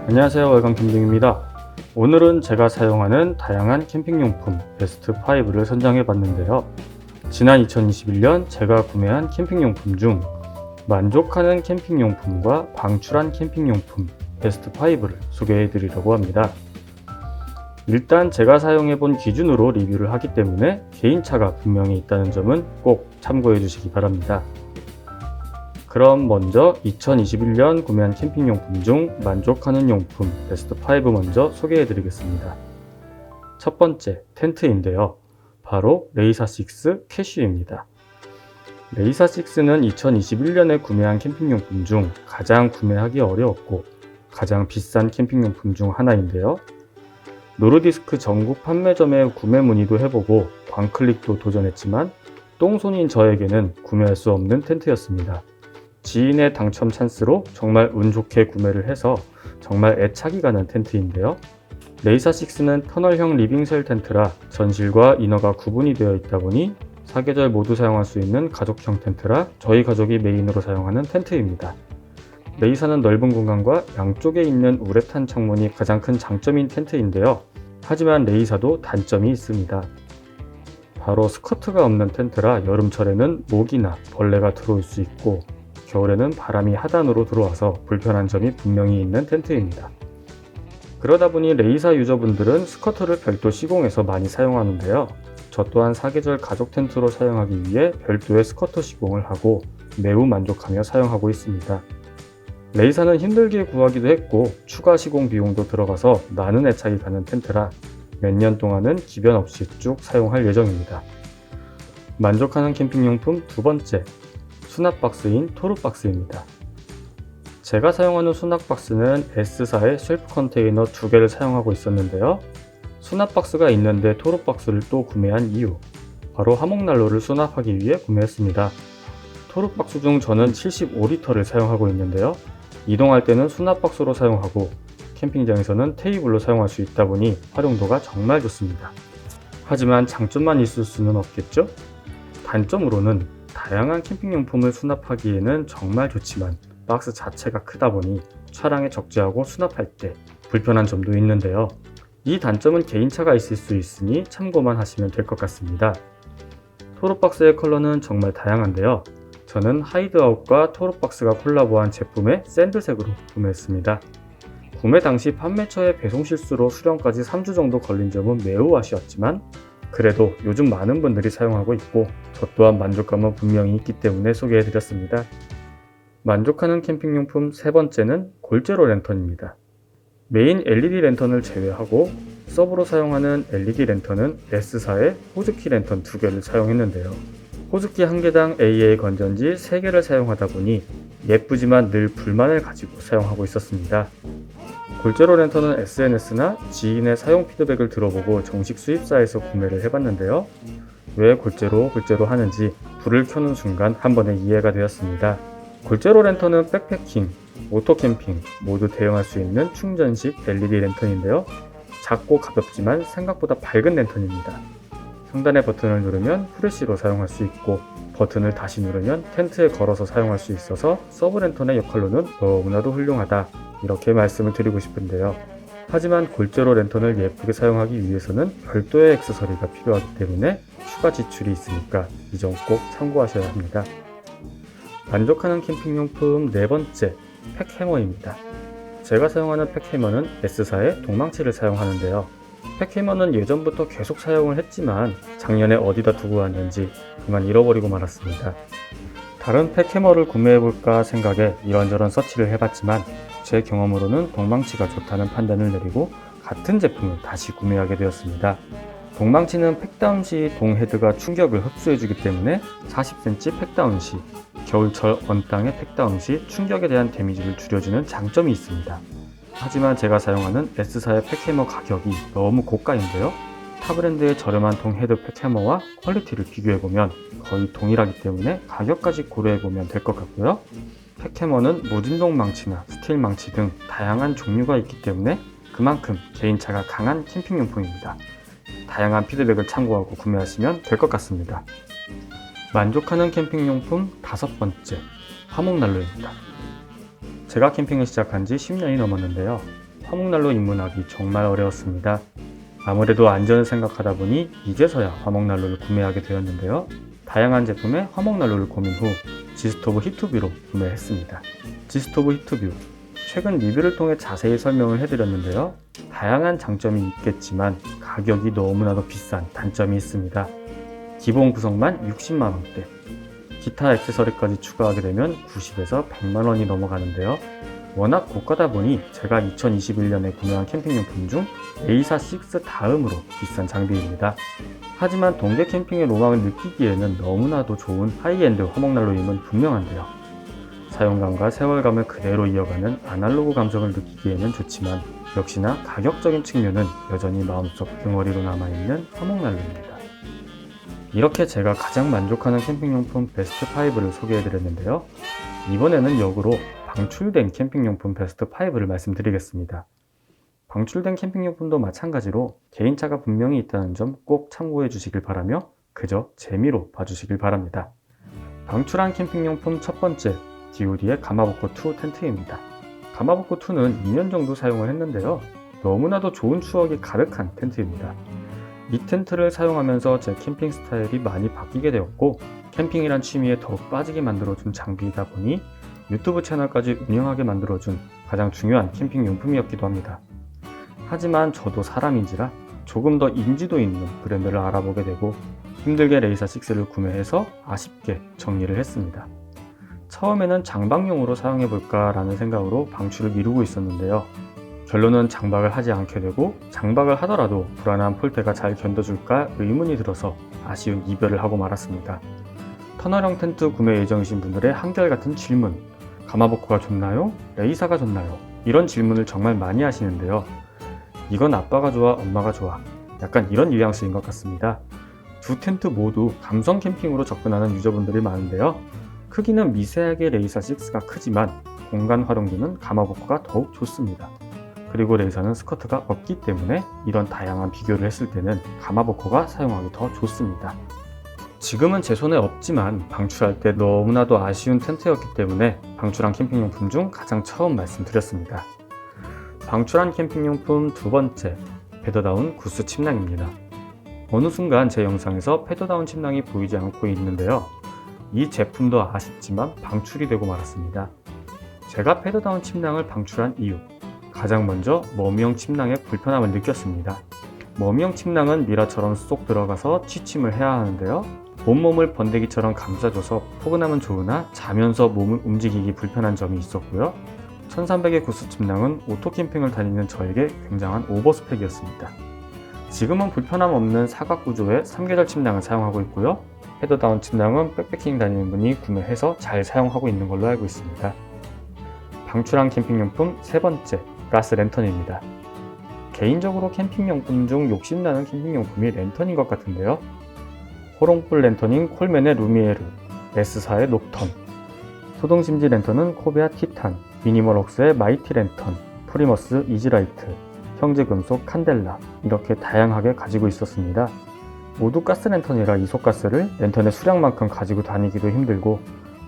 안녕하세요, 월간 캠핑입니다. 오늘은 제가 사용하는 다양한 캠핑용품 베스트 5를 선정해 봤는데요. 지난 2021년 제가 구매한 캠핑용품 중 만족하는 캠핑용품과 방출한 캠핑용품 베스트 5를 소개해 드리려고 합니다. 일단 제가 사용해 본 기준으로 리뷰를 하기 때문에 개인차가 분명히 있다는 점은 꼭 참고해 주시기 바랍니다. 그럼 먼저 2021년 구매한 캠핑용품 중 만족하는 용품 베스트 5 먼저 소개해 드리겠습니다. 첫 번째 텐트인데요. 바로 레이사6 캐슈입니다. 레이사6는 2021년에 구매한 캠핑용품 중 가장 구매하기 어려웠고 가장 비싼 캠핑용품 중 하나인데요. 노르디스크 전국 판매점에 구매 문의도 해보고 광클릭도 도전했지만 똥손인 저에게는 구매할 수 없는 텐트였습니다. 지인의 당첨 찬스로 정말 운 좋게 구매를 해서 정말 애착이 가는 텐트인데요. 레이사6는 터널형 리빙셀 텐트라 전실과 이너가 구분이 되어 있다 보니 사계절 모두 사용할 수 있는 가족형 텐트라 저희 가족이 메인으로 사용하는 텐트입니다. 레이사는 넓은 공간과 양쪽에 있는 우레탄 창문이 가장 큰 장점인 텐트인데요. 하지만 레이사도 단점이 있습니다. 바로 스커트가 없는 텐트라 여름철에는 모기나 벌레가 들어올 수 있고 겨울에는 바람이 하단으로 들어와서 불편한 점이 분명히 있는 텐트입니다. 그러다 보니 레이사 유저분들은 스커트를 별도 시공해서 많이 사용하는데요. 저 또한 사계절 가족 텐트로 사용하기 위해 별도의 스커트 시공을 하고 매우 만족하며 사용하고 있습니다. 레이사는 힘들게 구하기도 했고 추가 시공 비용도 들어가서 나는 애착이 가는 텐트라 몇 년 동안은 기변 없이 쭉 사용할 예정입니다. 만족하는 캠핑용품 두 번째, 수납박스인 토르박스입니다. 제가 사용하는 수납박스는 S사의 쉘프 컨테이너 2개를 사용하고 있었는데요. 수납박스가 있는데 토르박스를 또 구매한 이유, 바로 화목난로를 수납하기 위해 구매했습니다. 토르박스 중 저는 75리터를 사용하고 있는데요. 이동할 때는 수납박스로 사용하고 캠핑장에서는 테이블로 사용할 수 있다 보니 활용도가 정말 좋습니다. 하지만 장점만 있을 수는 없겠죠? 단점으로는 다양한 캠핑용품을 수납하기에는 정말 좋지만 박스 자체가 크다 보니 차량에 적재하고 수납할 때 불편한 점도 있는데요. 이 단점은 개인차가 있을 수 있으니 참고만 하시면 될 것 같습니다. 토르박스의 컬러는 정말 다양한데요. 저는 하이드아웃과 토르박스가 콜라보한 제품의 샌드색으로 구매했습니다. 구매 당시 판매처의 배송 실수로 수령까지 3주 정도 걸린 점은 매우 아쉬웠지만 그래도 요즘 많은 분들이 사용하고 있고 저 또한 만족감은 분명히 있기 때문에 소개해드렸습니다. 만족하는 캠핑용품 세 번째는 골제로 랜턴입니다. 메인 LED 랜턴을 제외하고 서브로 사용하는 LED 랜턴은 S사의 호스키 랜턴 2개를 사용했는데요. 호스키 1개당 AA 건전지 3개를 사용하다 보니 예쁘지만 늘 불만을 가지고 사용하고 있었습니다. 골제로 랜턴은 SNS나 지인의 사용 피드백을 들어보고 정식 수입사에서 구매를 해봤는데요. 왜 골제로 하는지 불을 켜는 순간 한 번에 이해가 되었습니다. 골제로 랜턴은 백패킹, 오토 캠핑 모두 대응할 수 있는 충전식 LED 랜턴인데요. 작고 가볍지만 생각보다 밝은 랜턴입니다. 상단의 버튼을 누르면 후레쉬로 사용할 수 있고 버튼을 다시 누르면 텐트에 걸어서 사용할 수 있어서 서브 랜턴의 역할로는 너무나도 훌륭하다 이렇게 말씀을 드리고 싶은데요. 하지만 골제로 랜턴을 예쁘게 사용하기 위해서는 별도의 액세서리가 필요하기 때문에 추가 지출이 있으니까 이 점 꼭 참고하셔야 합니다. 만족하는 캠핑용품 네 번째, 팩해머입니다. 제가 사용하는 팩해머는 S사의 동망치를 사용하는데요. 팩해머는 예전부터 계속 사용을 했지만 작년에 어디다 두고 왔는지 그만 잃어버리고 말았습니다. 다른 팩해머를 구매해볼까 생각에 이런저런 서치를 해봤지만 제 경험으로는 동망치가 좋다는 판단을 내리고 같은 제품을 다시 구매하게 되었습니다. 동망치는 팩다운 시 동헤드가 충격을 흡수해주기 때문에 40cm 팩다운 시, 겨울철 언땅의 팩다운 시 충격에 대한 데미지를 줄여주는 장점이 있습니다. 하지만 제가 사용하는 S사의 팩해머 가격이 너무 고가인데요. 타 브랜드의 저렴한 동헤드 팩해머와 퀄리티를 비교해보면 거의 동일하기 때문에 가격까지 고려해보면 될 것 같고요. 팩해머는 무진동 망치나 스틸 망치 등 다양한 종류가 있기 때문에 그만큼 개인차가 강한 캠핑용품입니다. 다양한 피드백을 참고하고 구매하시면 될 것 같습니다. 만족하는 캠핑용품 다섯 번째, 화목난로입니다. 제가 캠핑을 시작한 지 10년이 넘었는데요. 화목난로 입문하기 정말 어려웠습니다. 아무래도 안전을 생각하다 보니 이제서야 화목난로를 구매하게 되었는데요. 다양한 제품의 화목난로를 고민 후 지스토브 히투뷰로 구매했습니다. 지스토브 히투뷰, 최근 리뷰를 통해 자세히 설명을 해드렸는데요. 다양한 장점이 있겠지만 가격이 너무나도 비싼 단점이 있습니다. 기본 구성만 60만원대, 기타 액세서리까지 추가하게 되면 90에서 100만원이 넘어가는데요. 워낙 고가다 보니 제가 2021년에 구매한 캠핑용품 중 에이사 6 다음으로 비싼 장비입니다. 하지만 동계 캠핑의 로망을 느끼기에는 너무나도 좋은 하이엔드 화목난로임은 분명한데요. 사용감과 세월감을 그대로 이어가는 아날로그 감성을 느끼기에는 좋지만 역시나 가격적인 측면은 여전히 마음속 덩어리로 남아있는 화목난로입니다. 이렇게 제가 가장 만족하는 캠핑용품 베스트 5를 소개해드렸는데요. 이번에는 역으로 방출된 캠핑용품 베스트 5를 말씀드리겠습니다. 방출된 캠핑용품도 마찬가지로 개인차가 분명히 있다는 점 꼭 참고해 주시길 바라며 그저 재미로 봐주시길 바랍니다. 방출한 캠핑용품 첫 번째, DOD의 가마복고2 텐트입니다. 가마복고2는 2년 정도 사용을 했는데요. 너무나도 좋은 추억이 가득한 텐트입니다. 이 텐트를 사용하면서 제 캠핑 스타일이 많이 바뀌게 되었고 캠핑이란 취미에 더욱 빠지게 만들어준 장비이다 보니 유튜브 채널까지 운영하게 만들어준 가장 중요한 캠핑 용품이었기도 합니다. 하지만 저도 사람인지라 조금 더 인지도 있는 브랜드를 알아보게 되고 힘들게 레이사 6를 구매해서 아쉽게 정리를 했습니다. 처음에는 장박용으로 사용해볼까 라는 생각으로 방출을 미루고 있었는데요. 결론은 장박을 하지 않게 되고 장박을 하더라도 불안한 폴대가 잘 견뎌줄까 의문이 들어서 아쉬운 이별을 하고 말았습니다. 터널형 텐트 구매 예정이신 분들의 한결같은 질문, 가마복고가 좋나요? 레이사가 좋나요? 이런 질문을 정말 많이 하시는데요. 이건 아빠가 좋아, 엄마가 좋아. 약간 이런 뉘앙스인 것 같습니다. 두 텐트 모두 감성 캠핑으로 접근하는 유저분들이 많은데요. 크기는 미세하게 레이사 6가 크지만 공간 활용도는 가마복고가 더욱 좋습니다. 그리고 레이사는 스커트가 없기 때문에 이런 다양한 비교를 했을 때는 가마복고가 사용하기 더 좋습니다. 지금은 제 손에 없지만 방출할 때 너무나도 아쉬운 텐트였기 때문에 방출한 캠핑용품 중 가장 처음 말씀드렸습니다. 방출한 캠핑용품 두 번째, 패더다운 구스 침낭입니다. 어느 순간 제 영상에서 패더다운 침낭이 보이지 않고 있는데요. 이 제품도 아쉽지만 방출이 되고 말았습니다. 제가 패더다운 침낭을 방출한 이유, 가장 먼저 머미형 침낭의 불편함을 느꼈습니다. 머미형 침낭은 미라처럼 쏙 들어가서 취침을 해야 하는데요. 온몸을 번데기처럼 감싸줘서 포근함은 좋으나 자면서 몸을 움직이기 불편한 점이 있었고요. 1300의 구스 침낭은 오토 캠핑을 다니는 저에게 굉장한 오버스펙이었습니다. 지금은 불편함 없는 사각 구조의 3계절 침낭을 사용하고 있고요. 패더다운 침낭은 백패킹 다니는 분이 구매해서 잘 사용하고 있는 걸로 알고 있습니다. 방출한 캠핑용품 세 번째, 가스 랜턴입니다. 개인적으로 캠핑용품 중 욕심나는 캠핑용품이 랜턴인 것 같은데요. 호롱불 랜턴인 콜맨의 루미에르, S사의 녹턴, 소동심지 랜턴은 코베아 티탄, 미니멀웍스의 마이티 랜턴, 프리머스 이지라이트, 형제금속 칸델라 이렇게 다양하게 가지고 있었습니다. 모두 가스 랜턴이라 이소가스를 랜턴의 수량만큼 가지고 다니기도 힘들고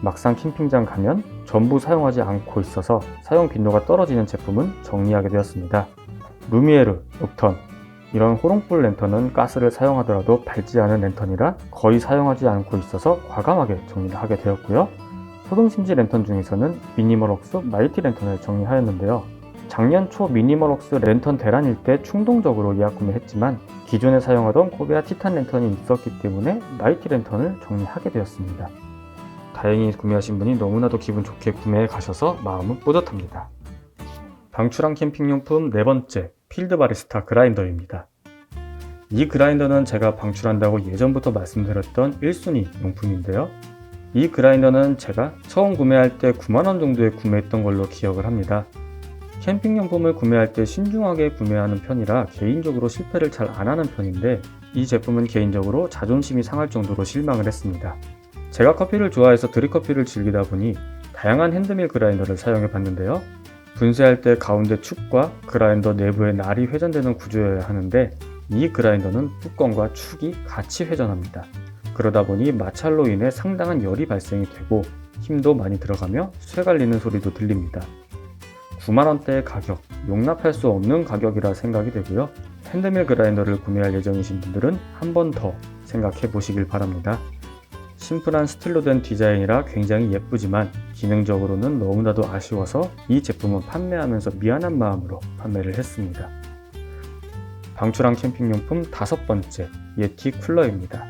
막상 캠핑장 가면 전부 사용하지 않고 있어서 사용 빈도가 떨어지는 제품은 정리하게 되었습니다. 루미에르, 녹턴 이런 호롱불 랜턴은 가스를 사용하더라도 밝지 않은 랜턴이라 거의 사용하지 않고 있어서 과감하게 정리를 하게 되었고요. 소동심지 랜턴 중에서는 미니멀웍스 마이티 랜턴을 정리하였는데요. 작년 초 미니멀웍스 랜턴 대란일 때 충동적으로 예약 구매했지만 기존에 사용하던 코베아 티탄 랜턴이 있었기 때문에 마이티 랜턴을 정리하게 되었습니다. 다행히 구매하신 분이 너무나도 기분 좋게 구매해 가셔서 마음은 뿌듯합니다. 방출한 캠핑용품 네 번째, 필드 바리스타 그라인더입니다. 이 그라인더는 제가 방출한다고 예전부터 말씀드렸던 1순위 용품인데요. 이 그라인더는 제가 처음 구매할 때 9만원 정도에 구매했던 걸로 기억을 합니다. 캠핑용품을 구매할 때 신중하게 구매하는 편이라 개인적으로 실패를 잘 안 하는 편인데 이 제품은 개인적으로 자존심이 상할 정도로 실망을 했습니다. 제가 커피를 좋아해서 드립커피를 즐기다 보니 다양한 핸드밀 그라인더를 사용해 봤는데요. 분쇄할 때 가운데 축과 그라인더 내부의 날이 회전되는 구조여야 하는데 이 그라인더는 뚜껑과 축이 같이 회전합니다. 그러다 보니 마찰로 인해 상당한 열이 발생이 되고 힘도 많이 들어가며 쇠 갈리는 소리도 들립니다. 9만원대의 가격, 용납할 수 없는 가격이라 생각이 되고요. 핸드밀 그라인더를 구매할 예정이신 분들은 한 번 더 생각해 보시길 바랍니다. 심플한 스틸로 된 디자인이라 굉장히 예쁘지만 기능적으로는 너무나도 아쉬워서 이 제품은 판매하면서 미안한 마음으로 판매를 했습니다. 방출한 캠핑용품 5번째, 예티 쿨러입니다.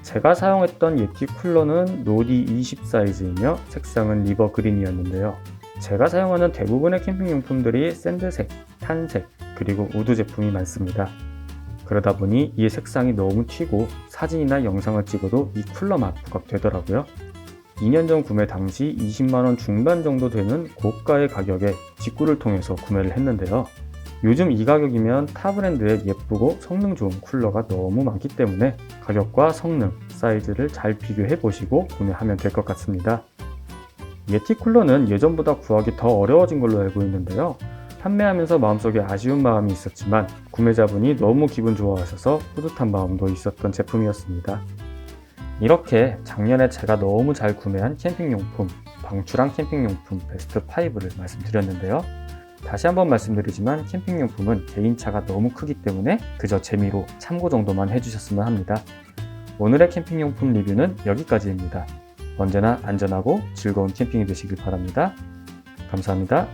제가 사용했던 예티 쿨러는 노디 20 사이즈이며 색상은 리버 그린이었는데요. 제가 사용하는 대부분의 캠핑용품들이 샌드색, 탄색, 그리고 우드 제품이 많습니다. 그러다 보니 이 색상이 너무 튀고 사진이나 영상을 찍어도 이 쿨러만 부각되더라고요. 2년 전 구매 당시 20만원 중반 정도 되는 고가의 가격에 직구를 통해서 구매를 했는데요. 요즘 이 가격이면 타 브랜드의 예쁘고 성능 좋은 쿨러가 너무 많기 때문에 가격과 성능, 사이즈를 잘 비교해 보시고 구매하면 될 것 같습니다. 예티 쿨러는 예전보다 구하기 더 어려워진 걸로 알고 있는데요. 판매하면서 마음속에 아쉬운 마음이 있었지만 구매자분이 너무 기분 좋아하셔서 뿌듯한 마음도 있었던 제품이었습니다. 이렇게 작년에 제가 너무 잘 구매한 캠핑용품, 방출한 캠핑용품 베스트 5를 말씀드렸는데요. 다시 한번 말씀드리지만 캠핑용품은 개인차가 너무 크기 때문에 그저 재미로 참고 정도만 해주셨으면 합니다. 오늘의 캠핑용품 리뷰는 여기까지입니다. 언제나 안전하고 즐거운 캠핑이 되시길 바랍니다. 감사합니다.